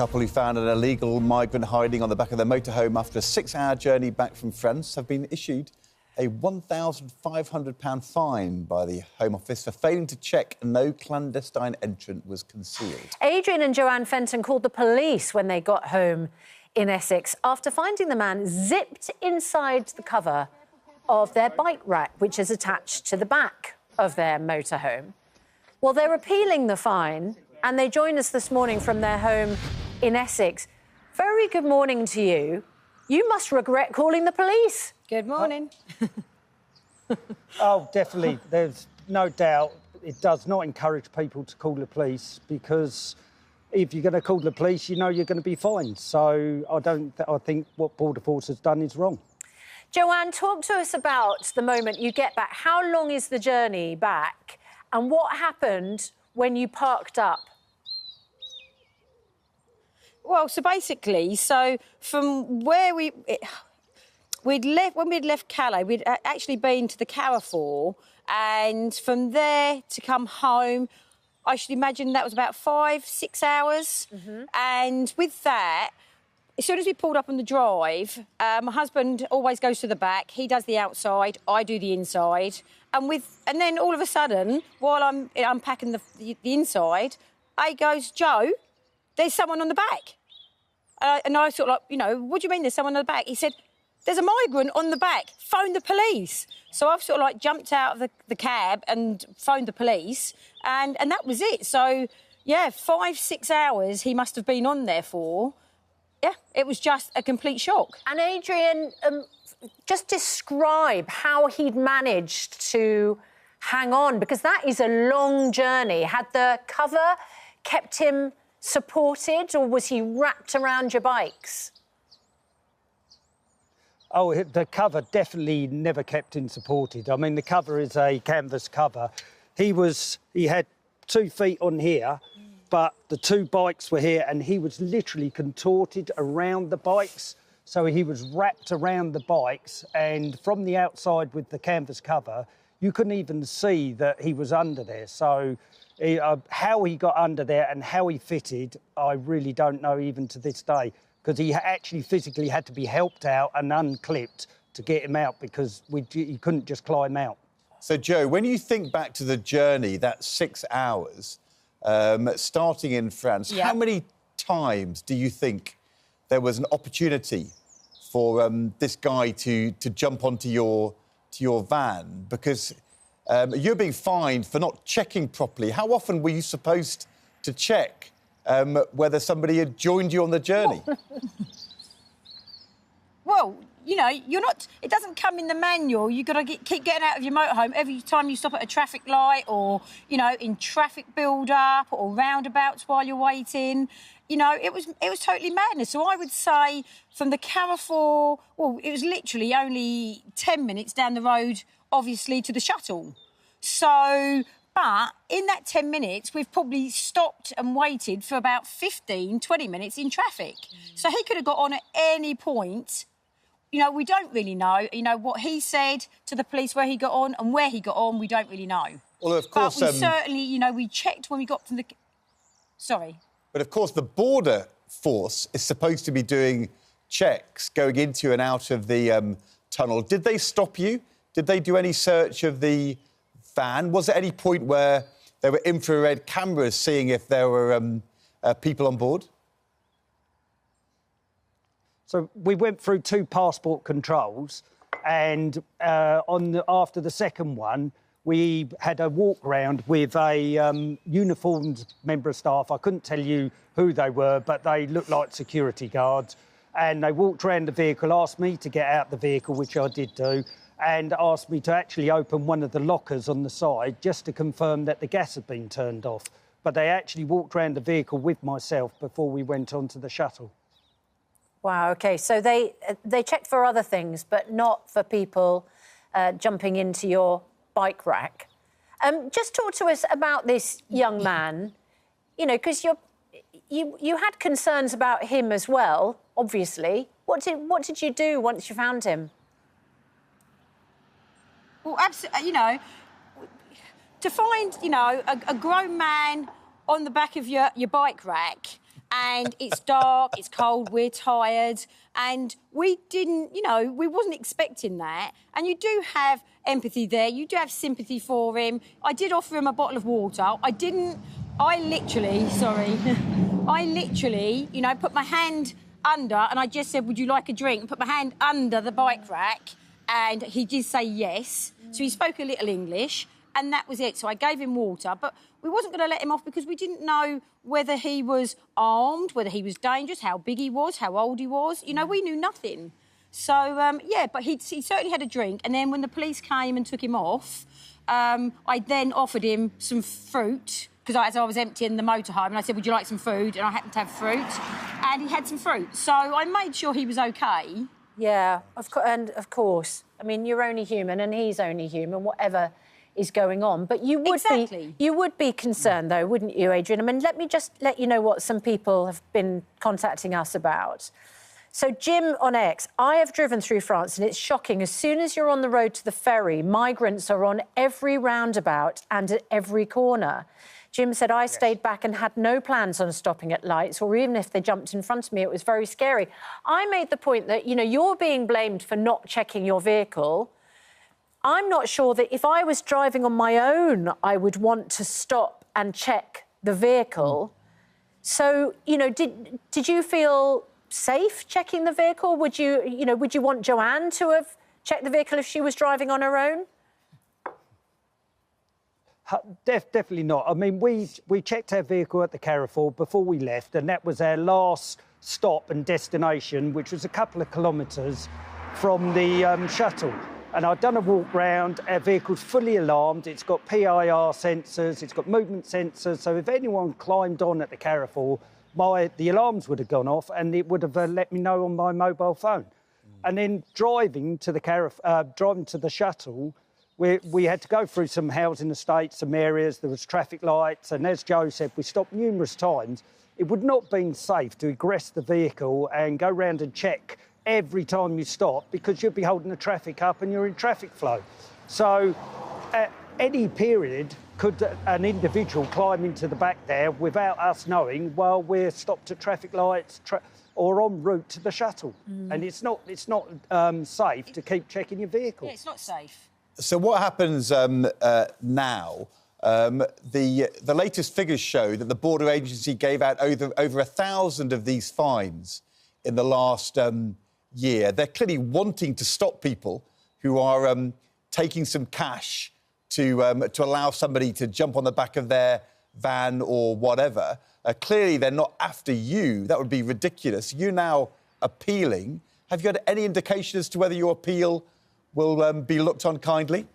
couple who found an illegal migrant hiding on the back of their motorhome after a 6-hour journey back from France have been issued a £1,500 fine by the Home Office for failing to check no clandestine entrant was concealed. Adrian and Joanne Fenton called the police when they got home in Essex after finding the man zipped inside the cover of their bike rack, which is attached to the back of their motorhome. Well, they're appealing the fine, and they joined us this morning from their home in Essex. Very good morning to you. You must regret calling the police. Good morning. Oh, definitely. There's no doubt it does not encourage people to call the police, because if you're going to call the police, you know you're going to be fined. So I think what Border Force has done is wrong. Joanne, talk to us about the moment you get back. How long is the journey back, and what happened when you parked up? Well, so basically, from where we'd left Calais, we'd actually been to the Carrefour, and from there to come home, I should imagine that was about 5-6 hours. Mm-hmm. And with that, as soon as we pulled up on the drive, my husband always goes to the back. He does the outside, I do the inside. And then all of a sudden, while I'm unpacking the inside, he goes, "Joe, there's someone on the back." And I sort of what do you mean there's someone on the back? He said, "There's a migrant on the back. Phone the police." So I've sort of jumped out of the cab and phoned the police, and that was it. So, yeah, 5-6 hours he must have been on there for. Yeah, it was just a complete shock. And Adrian, just describe how he'd managed to hang on, because that is a long journey. Had the cover kept him supported, or was he wrapped around your bikes? Oh, the cover definitely never kept him supported. I mean, the cover is a canvas cover. He had 2 feet on here, but the 2 bikes were here, and he was literally contorted around the bikes. So he was wrapped around the bikes, and from the outside with the canvas cover, you couldn't even see that he was under there. So how he got under there and how he fitted, I really don't know even to this day, because he actually physically had to be helped out and unclipped to get him out, because he couldn't just climb out. So, Joe, when you think back to the journey, that 6 hours, starting in France, yeah, how many times do you think there was an opportunity for this guy to jump onto your van? Because you're being fined for not checking properly. How often were you supposed to check whether somebody had joined you on the journey? Well, you're not. It doesn't come in the manual. You've got to keep getting out of your motorhome every time you stop at a traffic light, or in traffic build-up or roundabouts while you're waiting. It was totally madness. So I would say from the Carrefour, well, it was literally only 10 minutes down the road, obviously, to the shuttle. So, but in that 10 minutes, we've probably stopped and waited for about 15-20 minutes in traffic. So he could have got on at any point. We don't really know. What he said to the police, where he got on and where he got on, we don't really know. Well, of course... But we certainly, we checked when we got from the... Sorry. But, of course, the Border Force is supposed to be doing checks going into and out of the tunnel. Did they stop you? Did they do any search of the van? Was there any point where there were infrared cameras seeing if there were people on board? So we went through 2 passport controls, and after the second one, we had a walk round with a uniformed member of staff. I couldn't tell you who they were, but they looked like security guards. And they walked around the vehicle, asked me to get out the vehicle, which I did do, and asked me to actually open one of the lockers on the side just to confirm that the gas had been turned off. But they actually walked around the vehicle with myself before we went onto the shuttle. Wow, OK, so they checked for other things, but not for people jumping into your bike rack. Just talk to us about this young man, because you had concerns about him as well, obviously. What did you do once you found him? Well, absolutely, to find, a grown man on the back of your bike rack and it's dark, it's cold, we're tired, and we didn't, we wasn't expecting that. And you do have empathy there, you do have sympathy for him. I did offer him a bottle of water. I literally, put my hand under, and I just said, would you like a drink? Put my hand under the bike rack, and he did say yes. So he spoke a little English, and that was it. So I gave him water, but we wasn't going to let him off because we didn't know whether he was armed, whether he was dangerous, how big he was, how old he was. We knew nothing. So, but he certainly had a drink. And then when the police came and took him off, I then offered him some fruit, because as I was emptying the motorhome, and I said, would you like some food? And I happened to have fruit, and he had some fruit. So I made sure he was OK. Yeah, of course. I mean, you're only human and he's only human, whatever is going on. But you would be concerned, though, wouldn't you, Adrian? I mean, let me just let you know what some people have been contacting us about. So Jim on X, I have driven through France and it's shocking. As soon as you're on the road to the ferry, migrants are on every roundabout and at every corner. Jim said, I stayed back and had no plans on stopping at lights, or even if they jumped in front of me, it was very scary. I made the point that, you're being blamed for not checking your vehicle. I'm not sure that if I was driving on my own, I would want to stop and check the vehicle. So, did you feel safe checking the vehicle? Would you want Joanne to have checked the vehicle if she was driving on her own? Definitely not. I mean, we checked our vehicle at the Carrefour before we left, and that was our last stop and destination, which was a couple of kilometres from the shuttle. And I'd done a walk round. Our vehicle's fully alarmed. It's got PIR sensors. It's got movement sensors. So if anyone climbed on at the Carrefour, the alarms would have gone off, and it would have let me know on my mobile phone. And then driving to the shuttle, we had to go through some housing estates, some areas. There was traffic lights, and as Joe said, we stopped numerous times. It would not have been safe to egress the vehicle and go round and check every time you stop, because you'd be holding the traffic up and you're in traffic flow. So at any period could an individual climb into the back there without us knowing while we're stopped at traffic lights or en route to the shuttle. And it's not safe to keep checking your vehicle. Yeah, it's not safe. So what happens now? The latest figures show that the border agency gave out over 1,000 of these fines in the last year. They're clearly wanting to stop people who are taking some cash to allow somebody to jump on the back of their van or whatever. Clearly, they're not after you. That would be ridiculous. You're now appealing. Have you had any indication as to whether your appeal will be looked on kindly?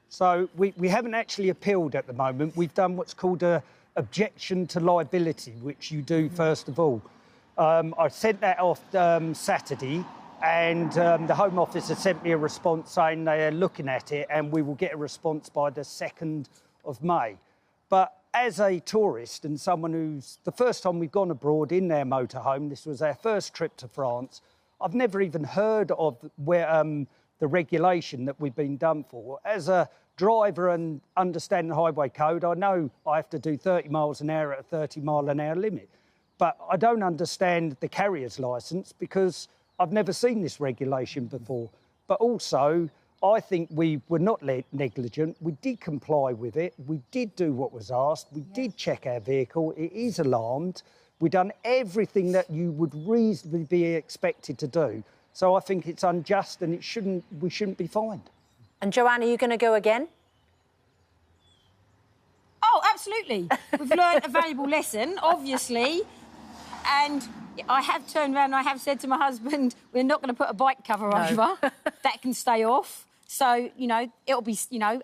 So we haven't actually appealed at the moment. We've done what's called a objection to liability, which you do first of all. I sent that off Saturday, and the Home Office has sent me a response saying they are looking at it, and we will get a response by the 2nd of May. But as a tourist and someone who's the first time we've gone abroad in their motorhome, this was our first trip to France, I've never even heard of the regulation that we've been done for. As a driver and understanding the highway code, I know I have to do 30 miles an hour at a 30 mile an hour limit. But I don't understand the carrier's licence because I've never seen this regulation before. But also, I think we were not negligent. We did comply with it. We did do what was asked. We did check our vehicle. It is alarmed. We've done everything that you would reasonably be expected to do. So I think it's unjust and we shouldn't be fined. And Joanne, are you going to go again? Oh, absolutely. We've learned a valuable lesson, obviously. And I have turned around and I have said to my husband, we're not going to put a bike cover over. That can stay off. So, it'll be,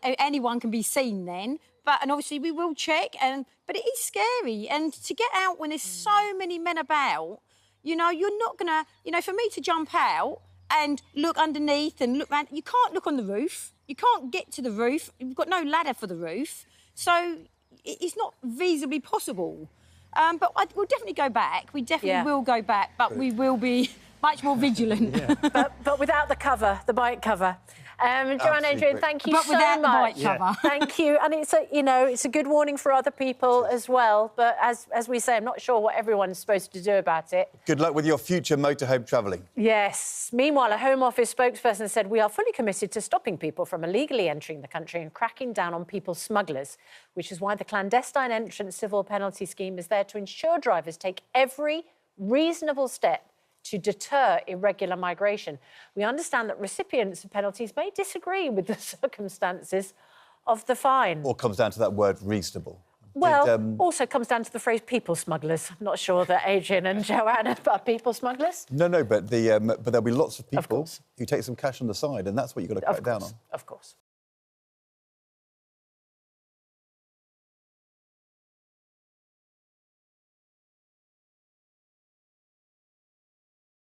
anyone can be seen then. And obviously we will check, but it is scary. And to get out when there's so many men about, you're not going to, for me to jump out and look underneath and look around, you can't look on the roof. You can't get to the roof. You've got no ladder for the roof. So it's not feasibly possible. But we'll definitely go back. We definitely will go back, but we will be much more vigilant. But without the cover, the bike cover. Joanne, Adrian, thank you But so without the much. bike cover. Thank you. And it's a good warning for other people as well. But as we say, I'm not sure what everyone's supposed to do about it. Good luck with your future motorhome travelling. Yes. Meanwhile, a Home Office spokesperson said, we are fully committed to stopping people from illegally entering the country and cracking down on people smugglers, which is why the clandestine entrant civil penalty scheme is there to ensure drivers take every reasonable step to deter irregular migration. We understand that recipients of penalties may disagree with the circumstances of the fine. Or comes down to that word reasonable. Well, also comes down to the phrase people smugglers. I'm not sure that Adrian and Joanne are people smugglers. No, but there'll be lots of people who take some cash on the side, and that's what you've got to crack down on. Of course.